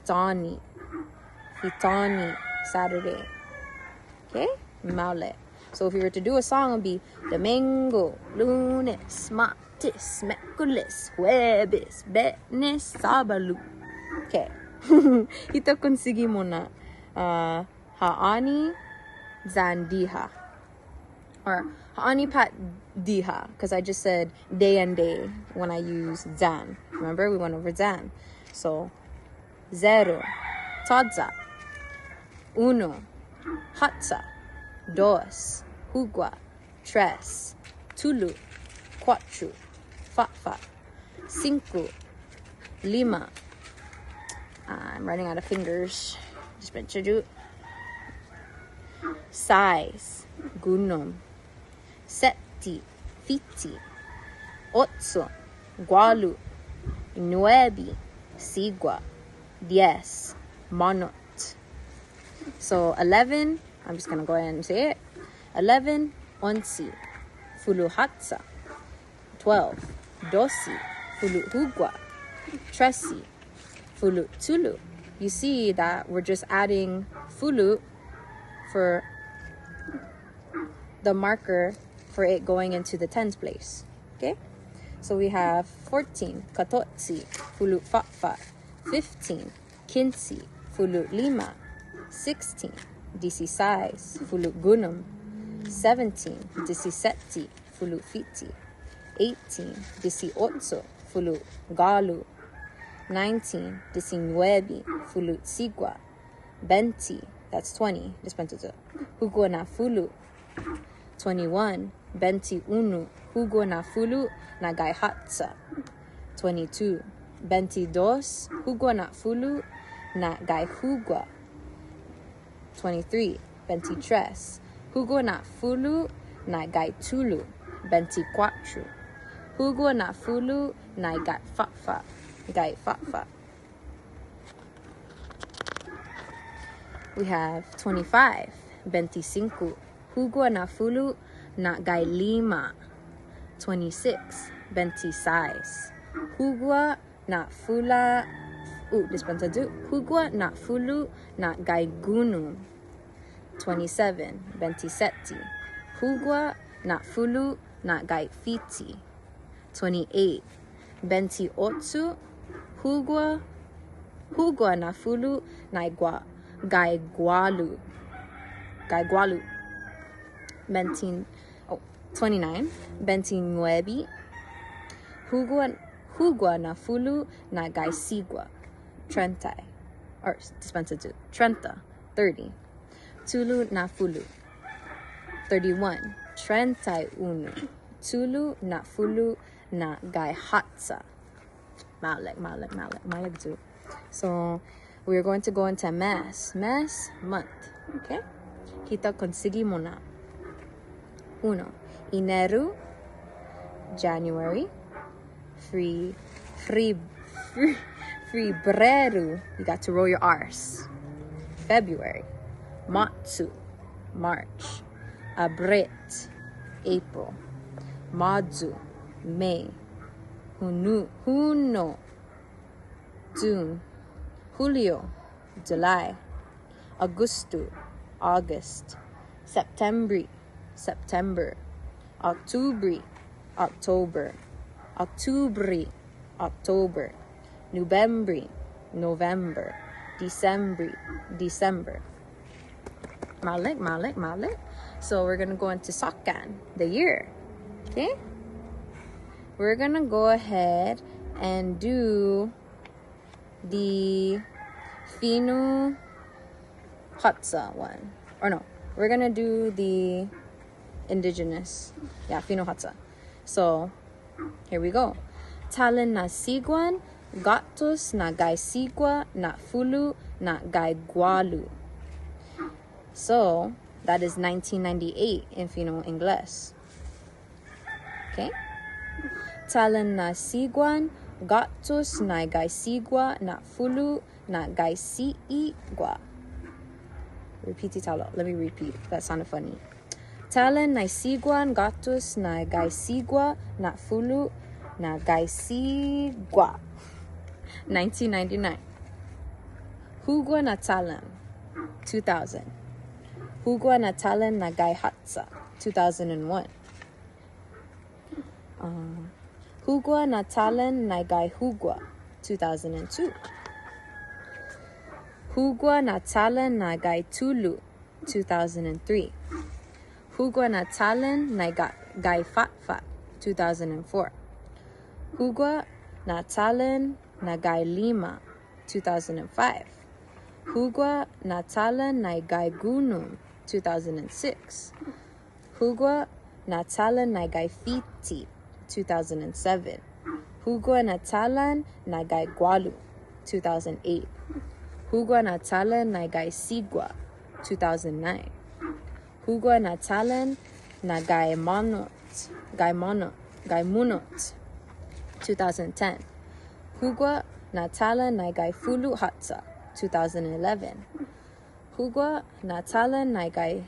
Hitani. Hitani, Saturday. Okay? Maule. So if you were to do a song, it would be Domingo, Lunes, Martes, Miércoles, Jueves, Viernes, Sábado. Okay. Ito konsigi mo na. Haani Zandiha. Or Haani Pat Diha. Because I just said day and day when I use Zan. Remember, we went over Zan. So, zero, Todza, uno, Hatsa, dos, Hugua, tres, Tulu, cuatro, Fatfa, cinco, lima. I'm running out of fingers. Just meant to do. Size, gunum, seti, fiti, ocho, gualu, nueve, sigua, diez, monot. So 11, I'm just going to go ahead and say it. 11, onsi, fulu hatsa. 12, dosi, fulu hugua. Tresi, fulu tulu. You see that we're just adding fulu for the marker for it going into the tens place. Okay? So we have 14, katotsi, fulu fatfa. 15, kinsi, fulu lima. 16, disisais, fulu gunum. 17, disiseti, fulu fiti. 18, disiocho, fulu galu. 19, diecinueve, fulu sigua. 20, that's 20, dispensato. Hugua na fulu. 21, 21, hugua na fulu na gaihatsa. 22, 22, hugua na fulu na gaihugua. 23, 23, hugua na fulu na gaitulu. 24, hugua na fulu na gaifafa. We have 25, 25, hugua na fulu na gailima. 26, 26, hugua na fula, dispensado, hugua na fulu na gaigunu. 27, 27, hugua na fulu na gaifiti. 28, 28, hugua na fulu na gaigualu. 29, 29, hugua na fulu na gaisigua. 30, or dispensado, 30, tulu na fulu. 31, 31, tulu na fulu na gaihatsa. Maleg too. So we're going to go into mes month. Okay? Kita consigi muna. 1, Enero, January, Febrero, you got to roll your R's. February, Matsu, March, Abret, April, Marzu, May, Juno, June, Julio, July, Agosto, August, September, October, November, December. Malik. So we're gonna go into Sakan, the year. Okay? We're gonna go ahead and do the Finu Hatsa one. Or no, we're gonna do the indigenous. Yeah, Finu Hatsa. So here we go. Talan na siguan, gatos na gaisigua, na fulu, na gaigualu. So that is 1998 in Fino Ingles. Okay? Talan na siguan, gatos na gaisigua, na fulu, na gaisiigua. Repeat it out loud. Let me repeat. That sounded funny. Talan na siguan, gatos na gaisigua, na fulu, na gaisigua. 1999. Hugwa Natalan, 2000. Hugwa Natalan Nagai Hatsa, 2001. Hugwa Natalan Nagai Hugwa, 2002. Hugwa Natalan Nagai Tulu, 2003. Hugwa Natalan Nagai Fatfat, 2004. Hugwa Natalan Nagai Lima, 2005. Hugwa Natalan Nagai Gunung, 2006. Hugwa Natalan Nagai Fiti, 2007. Hugwa Natalan Nagai Gualu, 2008. Hugwa Natalan Nagai Sigwa, 2009. Hugwa Natalan Nagai Munot, 2010. Hugwa Natalan Nagai Fulu Hatsa, 2011. Hugwa Natalan Nagai